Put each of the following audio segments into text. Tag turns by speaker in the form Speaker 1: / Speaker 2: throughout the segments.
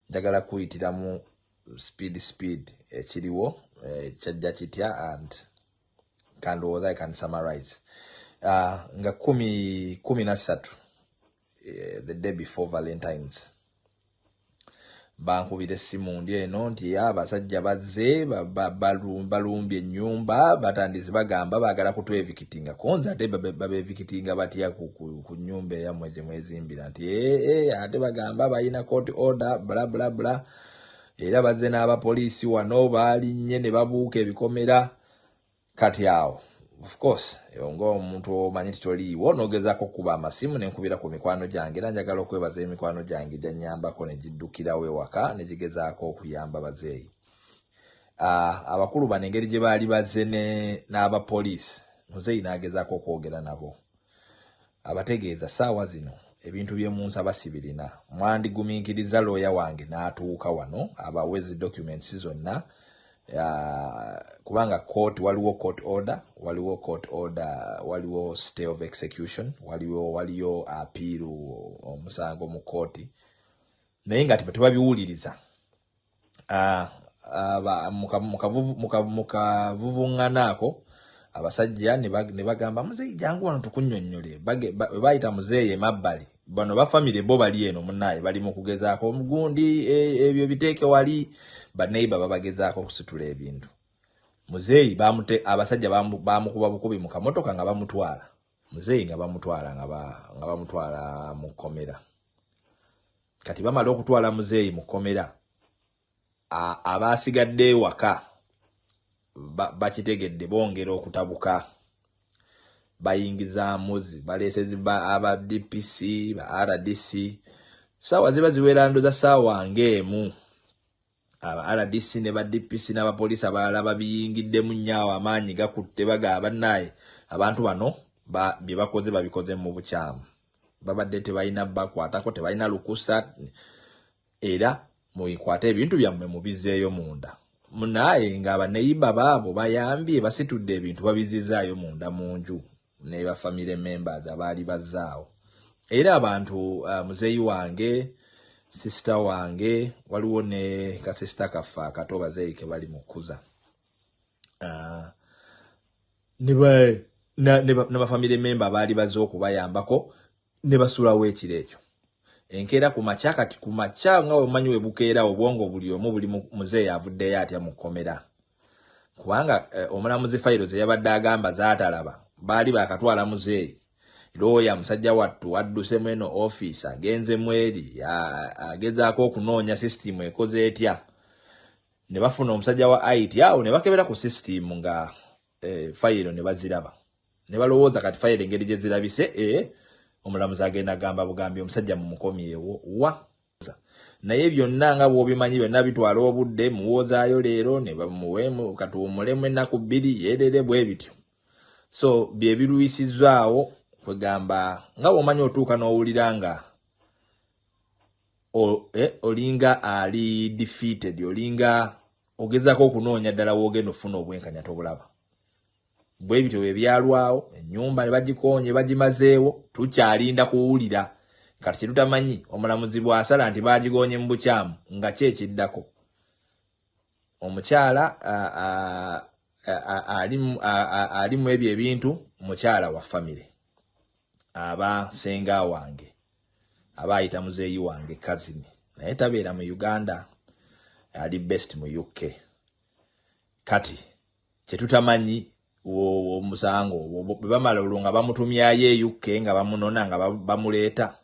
Speaker 1: njagala kuyitiramu speed ekiriwo kyajja kitya and I can summarize. Nga 13 the day before Valentine's bankubira essimu ndi eno nti abasajja bazze balumbye ennyumba batandize bagamba baagala kutwevikitinga konza ate babevikitinga batya ku nnyumba eyammwe gye mwezimbira nti ate bagamba balina court order bla bla bla era bazze n'abapoliisi wano baalinnye ne babuuka ebikomera kati awo. Of course, ng'omuntu omanyi titoliiwo n'ogezaako okukuba amasimu ne nkubira ku mikwano gyange era njagala okwebaza emikwano gyange gyannyambako ne giddukirawo ewaka ne gigezaako okuyamba bazeeyi. Abakulu bano engeri gye baali bazze n'abapoliisi muzeeyi n'agezaako okwogera nabo abategeeza ssaawa zino ebintu by'emunsaba sibirina mwandigumiikiriza looya wange n'atuuka wano abawezi documents zonna kubanga waliwo court order waliwo stay of execution waliyo appeal omusango mu kooti naye nga tebabiwuliriza mukavuvunganaako abasajja ne bagamba muzeeyi jangu wano tukunnyonnyole bayita muzeeyi emabbali bano bafamire bo bali eno munnaye bali mu kugezaako omugundi ebyo biteeke wali baneiba babagezaako okusitula ebintu. Muzeeyi abasajja bamukuba bukubi mu kamotoka nga bamutwala muzeeyi nga bamutwala mu kkomera. Kati bamala okutwala muzeeyi mu kkomera abaasigadde ewaka bakitegedde bongera okutabuka bayingiza muzi baleesezi aba DPC ba RDC sawa ziba ziwera ndoza sawa ngemu aba RDC ne ba DPC n'abapoliisi abalala babiyingiddemu nnyo amaanyi gakutte bagamba naye abantu bano bye bakoze babikoze mu bukyamu babadde tebalina bakwatako tebalina lukusa era muyikwate ebintu byammwe mubizeeyo munda munaye nga abaneiba baabo bayambye basitudde ebintu babizizaayo munda mu nju ne ba family members abaali bazzaawo era abantu muzeeyi wange sister wange waliwo ne ka sister kafa akato bazeeyi ke bali mukuza ne ba family member baali bazze okubayambako ne basulawo ekiro enkeera ku macha nga omanyi webukeera obwongo buli omu buli muzeeyi avuddeyo atya mu kkomera kubanga omulamuzi fayiro ze yabadde agamba zaatalaba baali bakatwala muzeeyi looya musajja wattu adduse mweno office agenze mweri agezaako okunoonya system ekoze etya ne bafuna omusajja wa IT awo ne bakebera ku system nga fayiro ne baziraba ne balowooza kati fayiro engeri gye zirabise omulamuzi agenda gamba bugambi omusajja mu mukomyewo naye byonna nga bw'obimanyi byonna bitwala obudde muwoozaayo leero ne bamuweemu katuwumulemu ennaku 2 yeerere bwe bityo so bye birwisizaawo kwegamba nga bw'omanyi otuuka n'owulira nga olinga ali defeated olinga ogezaako okunoonya ddala woogenda ofuna obwenkanya tobulaba bwe bityo bye byalwawo ennyumba ne bagikonye bagimazeewo tukyalinda kuwulira kati tutamanyi omulamuzi bw'asala nti bagigonye mu bukyamu nga kyekiddako omukyala alimu ebyo ebintu mukyala wa family aba senga wange aba ayita muzeeyi wange cousin naye tabeera mu Uganda ali best mu UK kati kyetutamanyi omusango bamala olunga bamutumyayo UK nga bamunona nga bamuleeta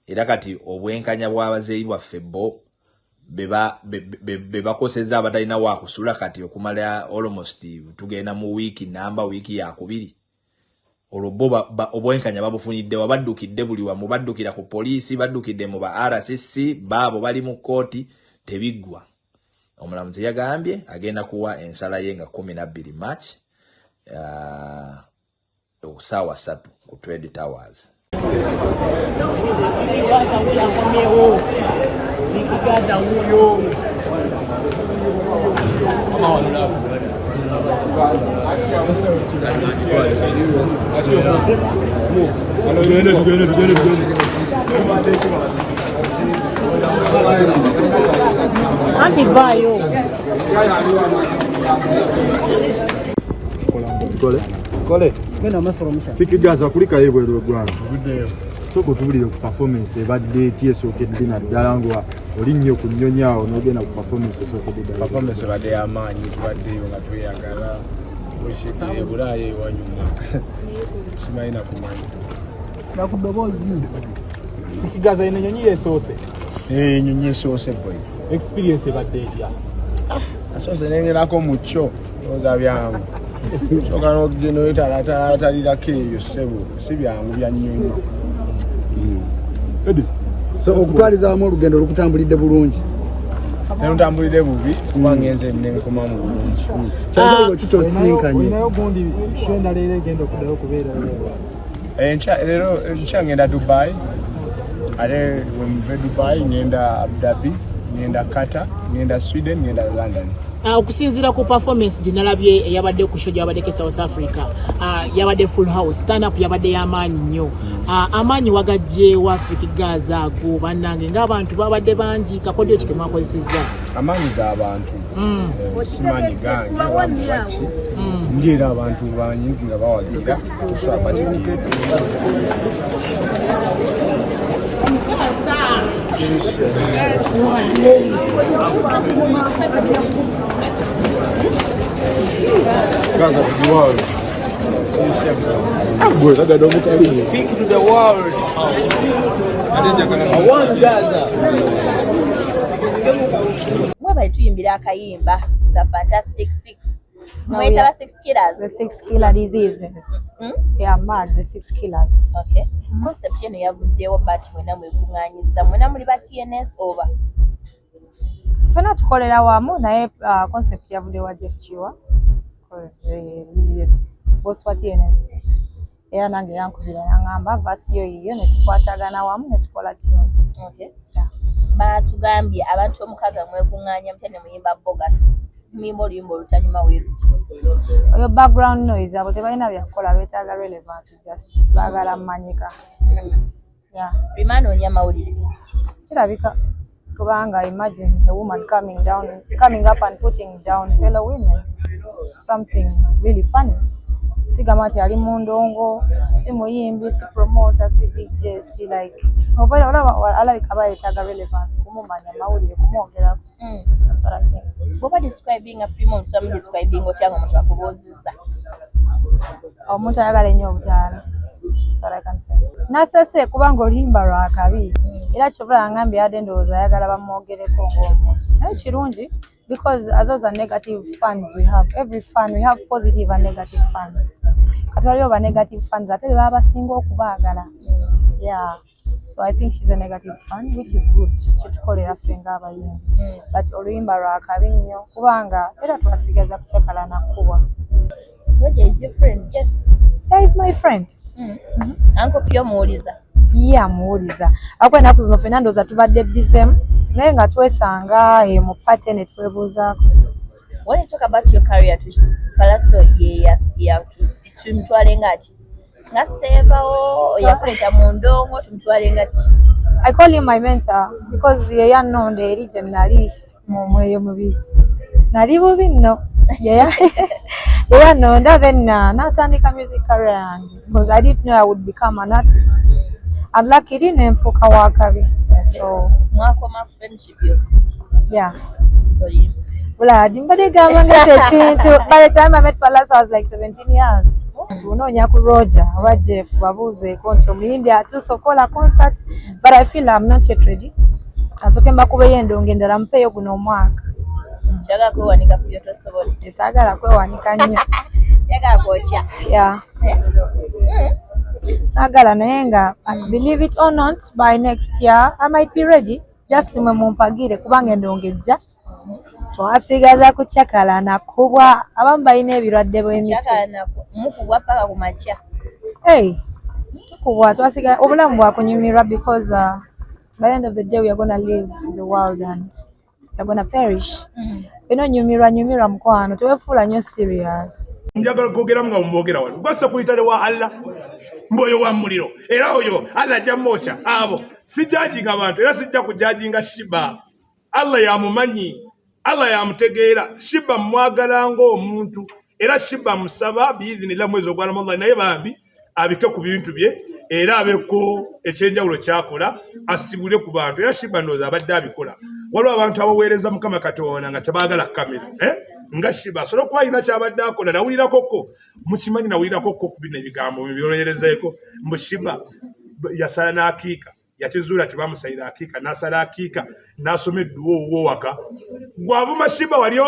Speaker 1: era kati obwenkanya bw'abazeeyi bwaffe bo bebakoseza abatalina waakusula kati okumala almost tugenda mu wiiki ya 2 olwo obwenkanya babufunidde wabaddukidde buli wamu baddukira ku poliisi baddukidde mu ba RCC baabo bali mu kooti tebiggwa omulamuzi yagambye agenda kuwa ensala ye nga 12 March saawa 3 ku Trade Towers.
Speaker 2: Anti vayo.
Speaker 3: Kole.
Speaker 2: Bena masoro musha.
Speaker 3: Fikigaza kulika yebwe rwanda. Video. Soko tubulire ku performance ebadde tiesokedde na ddalangwa olinnyo ku nnyonyaawo n'ogenda ku performance esokedde ddala.
Speaker 4: Performance badde y'amaanyi tubaddeyo nga tweyagala oshikire bulaayo ewanyuma simanyi na kumanya
Speaker 2: Bakudobozi.
Speaker 5: Fikigaza ino nyonyi esoose.
Speaker 4: Nyonyi esoose boy.
Speaker 5: Experience ebadde etya.
Speaker 4: Asoose nengerako mu kyo oza byangu. Soka n'ogenda oyitalatalirako eyo ssebo si byangu bya nnyonyi.
Speaker 2: So okutwalizaamu olugendo lukutambulidde bulungi.
Speaker 4: Ntambulidde bubi kuba ngenze nenkoma mu bulungi.
Speaker 2: Kyalo kikyosinkanye.
Speaker 5: Nayo gundi shenda leero egenda okuddayo kubeera
Speaker 4: Leero ngenda Dubai. Ate wemuve Dubai ngenda Abu Dhabi, ngenda Qatar, ngenda Sweden, ngenda London.
Speaker 6: Okusinzira ku performance ginalabye yabadde ku show yabadde ke South Africa. Yabadde full house, stand up yabadde y'amaanyi nnyo. Amaanyi wagajje wa Fikigaza ago bannange ng'abantu babadde bangi kakodyo kikemakozesezza.
Speaker 4: Amaanyi g'abantu. Simanyi gange wamubaki. Ngira abantu bangi nga bawagira tuswa batingira.
Speaker 3: Gaza to the world.
Speaker 4: Boy, I don't look at you.
Speaker 5: Think to the world. I want Gaza.
Speaker 7: Mwe tuyimbira akayimba the Fantastic Six. Mweta ba 6 killers.
Speaker 8: The 6 killer diseases. They are mad, the 6 killers.
Speaker 7: Okay. Concept yenu yavuddewo but mwena mwekuŋŋaanyiza. Mwena muli ba TNS over.
Speaker 8: Fena tukolera wamu naye concept yavuddewo wa Jeff Chiwa. Because boss wa TNS. Era nange yankubira nangamba vasi yo yiyo ne tukwatagana wamu ne tukola tune.
Speaker 7: Okay. Yeah. Batugambye abantu omukaaga mwekuŋŋaanya mutya ne muyimba bogus. Muyimba oluyimba olutanyuma weeruti.
Speaker 8: Oyo background noise abo tebalina byakukola beetaaga relevance just baagala mmanyika. Yeah.
Speaker 7: Bimaanoonya mawulire.
Speaker 8: Kirabika kubanga imagine a woman coming up and putting down fellow women. Something really funny. Sigama ati ali mu ndongo, si muyimbi, si promoter, si DJ, si like alabika bayetaaga relevance kumumanya mawulire kumwogera. That's what I think.
Speaker 7: What describing a primo some describing otya nga omuntu akubuuzizza?
Speaker 8: Omuntu ayagala ennyo obutaala. That's what I can say. Nasese kubanga oluyimba lwa kabi. Era kyovula ngambye yadde ndowooza ayagala bamwogereko ng'omuntu. Naye kirungi because those are negative fans we have. Every fan we have positive and negative fans. Kati waliwo ba negative fans ate baba basinga okubaagala. Yeah. So I think she's a negative fan, which is good. Kitukolera ffe ng'abayimbi. But oluyimba lwa kabi nnyo kubanga era twasigaza kucakala na kuba.
Speaker 7: What is your friend? Yes.
Speaker 8: That is my friend.
Speaker 7: Uncle Pio muwuliza.
Speaker 8: Yeah, muwuliza. Akwe ennaku zino ffenna ndowooza tubadde bisemu naye nga twesanga mu pate ne twebuuzaako.
Speaker 7: When you talk about your career to Kalaso tumutwale ngati nga seevawo yakuleeta mu ndongo tumutwale ngati.
Speaker 8: I call him my mentor because ye yannonda eri gye nali mu mweyo mubi. Nali bubi nno. Yannonda then n'atandika music career yange because I didn't know I would become an artist. And luckily nenfuuka wa kabi. So
Speaker 7: mwakoma friendship yo.
Speaker 8: Yeah.
Speaker 7: Sorry.
Speaker 8: By the time I met Palasa, I was like 17 years. Unoonya ku Roger, oba Jeff, babuuzeeko nti omuyimbi atuusokola concert, but I feel I'm not yet ready. Asooke mbakubeyo endongo endala mpeeyo guno omwaka.
Speaker 7: Kyagala kwewanika ku byo tosobola.
Speaker 8: Saagala kwewanika nnyo.
Speaker 7: Yagala kwokya.
Speaker 8: Yeah. Saagala naye nga believe it or not, by next year I might be ready. Just mwe mumpagire kubanga endongo ejja. Twasigaza kucakala nakubwa abamu balina ebirwadde bw'emitwe.
Speaker 7: Kyagala mukubwa paka ku makya.
Speaker 8: Hey, tukubwa twasigaza obulamu bwakunyumirwa because by the end of the day we are going to leave the world and we are going to perish. Eno nyumirwa mukwano tewefuula nnyo serious.
Speaker 9: Njagala kwogera nga mwogera wano. Gwassa kuyitale wa Allah. mboyo wa muliro era oyo Allah ajja mmocha abo sijajinga abantu era sijja kujajinga Shiba. Allah yamumanyi, Allah yamutegeera. Shiba mwagala ng'omuntu era Shiba musaba biizinira mwezi ogwa Ramadhan naye bambi abike ku bintu bye era abeko ekyenjawulo kyakola asibule ku bantu era Shiba ndowooza abadde abikola. Waliwo abantu abaweereza Mukama Katonda nga tebaagala kamera nga Shiba asobola okuba alina kyabadde akola nawulirakokko mukimanyi nawulirakokko ku bino ebigambo byonyerezeeko mbu Shiba yasala n'akiika yakizuula tebamusayira akiika n'asala akiika n'asoma edduwa owuwo waka gwavuma Shiba wali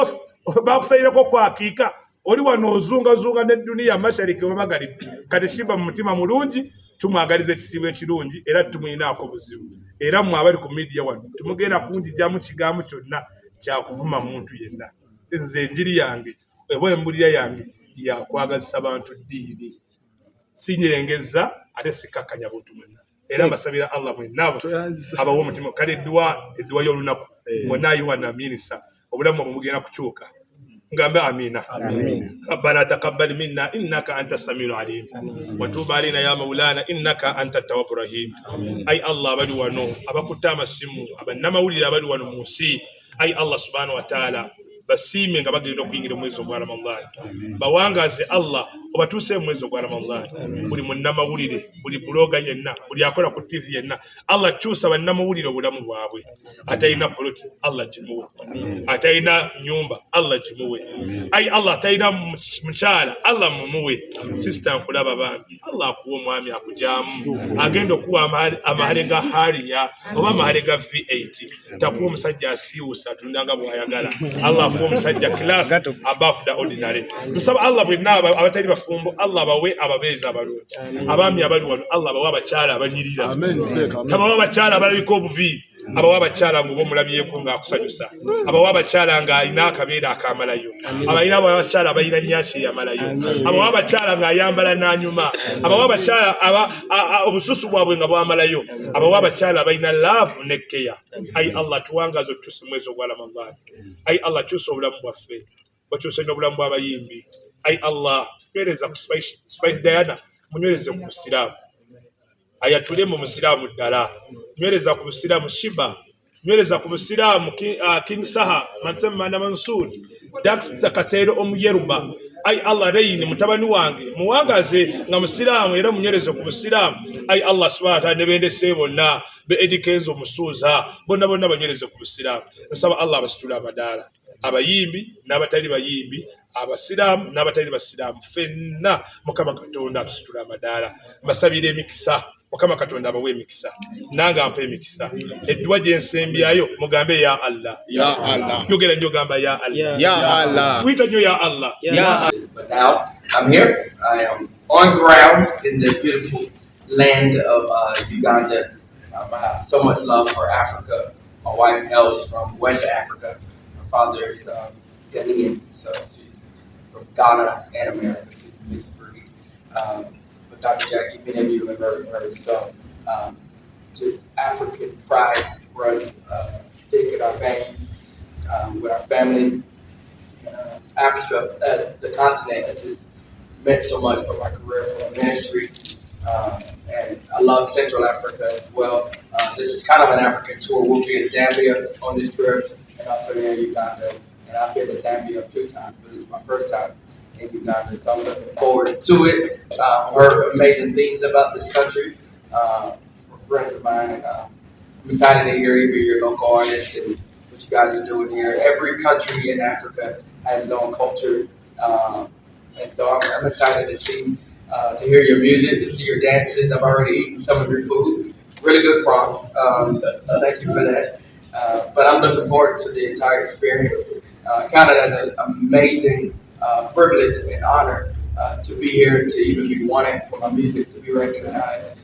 Speaker 9: bakusayireko ku akiika oli wano ozungazunga n'edduniya mashariki wa magharibi kati Shiba mu mutima mulungi tumwagaliza ekisiibo ekirungi era tumuyinaako buzibu era mmwe abali ku media wano tumugenda kunjijjamu kigambo kyonna kyakuvuma muntu yenna. Nze enjiri yange eba embulira yange yakwagazisa bantu ddiini sinyirengeza ate sikkakkanya buntu mwenna era mbasabira Allah mwenna abawa omutima kale edduwa y'olunaku mwenna ayiwana minisa obulamu bwe mugenda kukyuka ngambe amina. Rabbana taqabbal minna innaka anta samiul alim wa tub alaina ya maulana innaka anta tawwabur rahim. Ay Allah abali wano abakutte amasimu abannamawulire abali wano mu nsi ay Allah subhanahu wa ta'ala basiime nga bagenda okuyingira omwezi ogwa Ramadhan bawangaze Allah obatuuse mwezi ogwa Ramadhan buli munnamawulire buli bloga yenna buli akola ku TV yenna Allah kyusa bannamawulire obulamu bwabwe atalina poloti Allah jimuwe atalina nyumba Allah jimuwe ay Allah atalina mukyala Allah mumuwe sister nkulaba bambi Allah akuwa omwami akujamu agenda okuwa amahale ga haliya oba amahale ga V8 takuwa omusajja asiiwusa atundanga bwayagala Allah omusajja class above the ordinary. Tusaba Allah bwenna abatali bafumbo Allah bawe ababeeza abalungi abaami abali wano Allah bawe abakyala abanyirira tabawa abakyala abalabika obubi abawa abakyala ngo bomulabyeko ng'akusanyusa abawa abakyala ng'alina akabeera akamalayo abalina abakyala abalina nyashi yamalayo abawa abakyala ng'ayambala n'anyuma abawa abakyala obususu bwabwe nga bwamalayo abawa abakyala abalina love ne care. Ay Allah tuwangaze otutuuse mwezi ogwa Ramadhan. Ay Allah kyusa obulamu bwaffe okyusa n'obulamu bw'abayimbi. Ay Allah nywereza ku Spice Diana munywereze ku Busiraamu ayatule mu Musiraamu ddala nywereza ku Busiraamu Shiba nywereza ku Busiraamu King Saha Mansem Manda Mansur Dax Takatero Omuyeruba. Ay Allah reyini mutabani wange muwangaze nga Musiraamu era munywereze ku Busiraamu. Ay Allah subhanahu wa ta'ala nebendese bonna be edikenzo musuuza bonna banywereze ku Busiraamu. Nsaba Allah abasitula abadaala abayimbi n'abatali bayimbi abasiraamu n'abatali basiraamu fenna Mukama Katonda atusitula amadaala mbasabira emikisa Mukama Katonda abawe emikisa nange ampa emikisa edduwa gye nsembyayo mugambe ya Allah ya Allah yogera nnyo gamba ya Allah ya Allah wita nnyo ya Allah ya Allah.
Speaker 10: But now I'm here. I am on ground in the beautiful land of Uganda. I have so much love for Africa. My wife hails from West Africa. My father is Ghanaian, so she's from Ghana and America. She's a mixed breed. But Dr. Jackie, many of you have heard of her. So just African pride runs thick in our veins with our family. Africa, the continent, has just meant so much for my career, for my ministry. And I love Central Africa as well. This is kind of an African tour. We'll be in Zambia on this trip, and also in Uganda. And I've been to Zambia a few times, but this is my first time in Uganda, so I'm looking forward to it. Heard amazing things about this country from friends of mine, and I'm excited to hear either your local artists and what you guys are doing here. Every country in Africa has its own culture, and so I'm excited to see. To hear your music, to see your dances. I've already eaten some of your food. Really good prawns. So thank you for that. But I'm looking forward to the entire experience. Count it as an amazing privilege and honor to be here, to even be wanted for my music to be recognized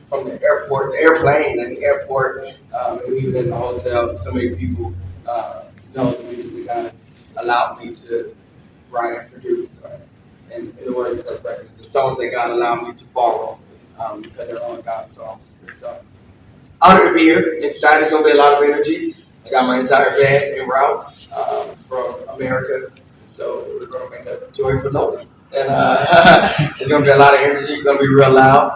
Speaker 10: from the airport, the airplane at the airport, and even in the hotel. So many people know the music that God allowed me to write and produce. In the words of the songs that God allowed me to borrow because they're all God's songs. So honored to be here. Excited. It's gonna be a lot of energy. I got my entire band en route from America, so we're gonna make a joyful note. and it's gonna be a lot of energy. It's gonna be real loud.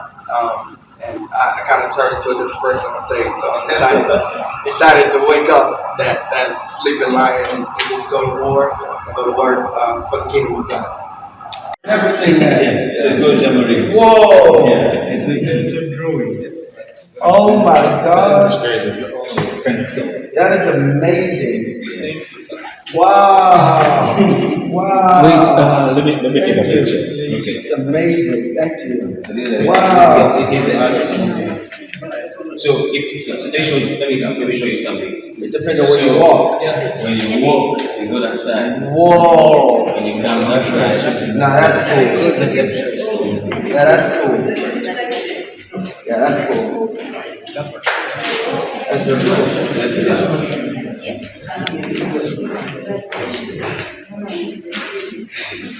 Speaker 10: And I kind of turned into a different person on stage, so I'm excited to wake up that sleeping lion and just go to war and go to work for the kingdom of God. Everything that whoa! Yeah. It's a drawing. Oh my gosh! That is amazing. Wow! Wow!
Speaker 11: Wait, let me take a picture. Okay.
Speaker 10: It's amazing. Thank you. Wow!
Speaker 11: So if let me show you something.
Speaker 10: It depends on where you walk.
Speaker 11: When you walk, you go that side.
Speaker 10: Whoa!
Speaker 11: When you come that side.
Speaker 10: Nah, that's cool. Yeah, that's cool. Yeah, that's cool. That's good.
Speaker 11: That's it.